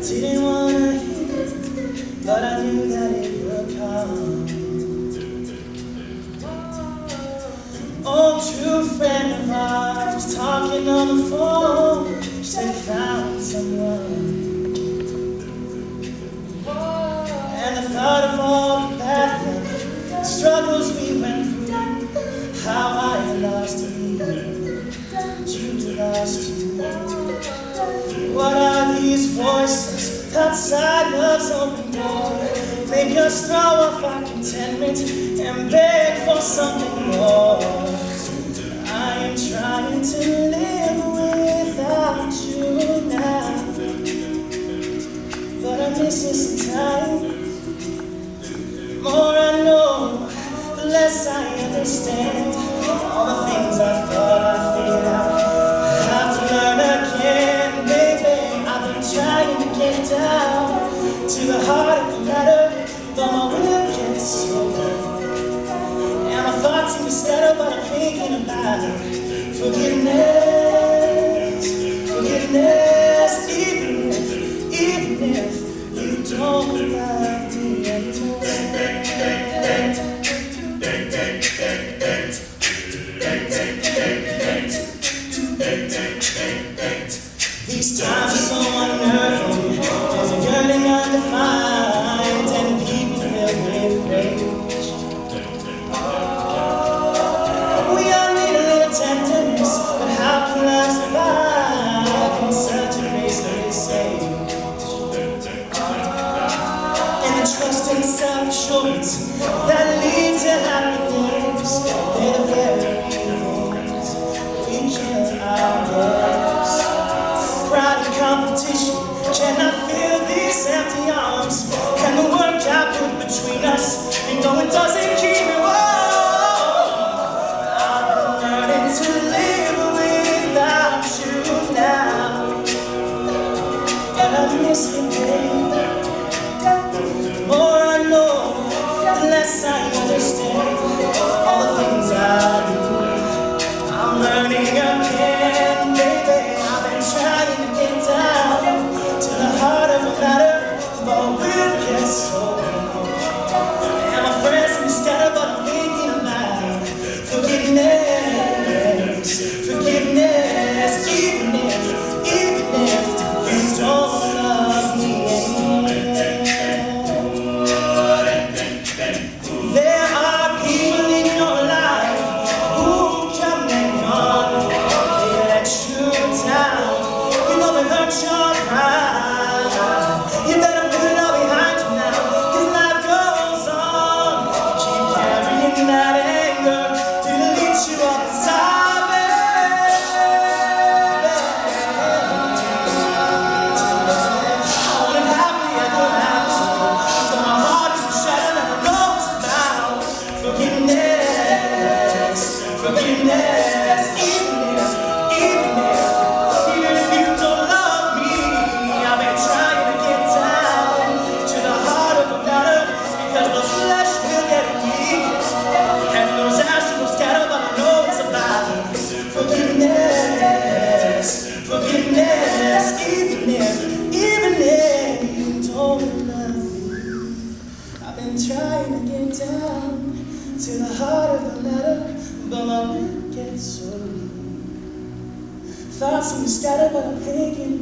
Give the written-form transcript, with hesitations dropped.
Didn't wanna hear it, but I knew that it would come. Old true friend of ours was talking on the phone. She said he found someone. And the thought of all the bad luck, struggles we went through, how I lost you, you lost you. What are these voices outside love's open door? Make us throw off our contentment and beg for something more. I am trying to live without you now, but I miss you sometimes. The more I know, the less I understand. All the things I thought I figured out, I have to learn again, baby. I've been trying to get down to the heart of the matter, but my will gets so low. And my thoughts seem to scatter, but I'm thinking about forgiveness, forgiveness. Even if you don't love me anymore. These times are so unnerving. There's a yearning undefined, and people filled with rage. We all need a little tenderness, but how can life survive in such a graceless age? And the trust and self-assurance that lead to happy days, they're the very things we kill our days. Pride and competition cannot fill these empty arms, and the work I put between us, you know it doesn't keep me warm. I've been learning to live without you now, but I miss you, baby. The more I know, the less I understand. All the things I do, I'm learning again, baby. I've been trying to get down to the heart of the matter, but we'll get so low. And my friends seem scattered, but I'm thinking about forgiveness, forgiveness. Even if you don't love me anymore. There are people in your life who come and gone, they let you down. You know they hurt your pride. You better put it all behind you now, 'cause life goes on. Keep carrying that anger till it eats you up inside, baby. I wanted happy, I don't have to, but my heart is shattered and I know it's about forgiveness, forgiveness. Even if you don't love me, I've been trying to get down to the heart of the matter, because the flesh will get weak, and those ashes will scatter, but I know it's about forgiveness, forgiveness. Even if you don't love me, I've been trying to get down to the heart of the matter, but my will gets so weak. Thoughts seem to scatter, but I'm thinking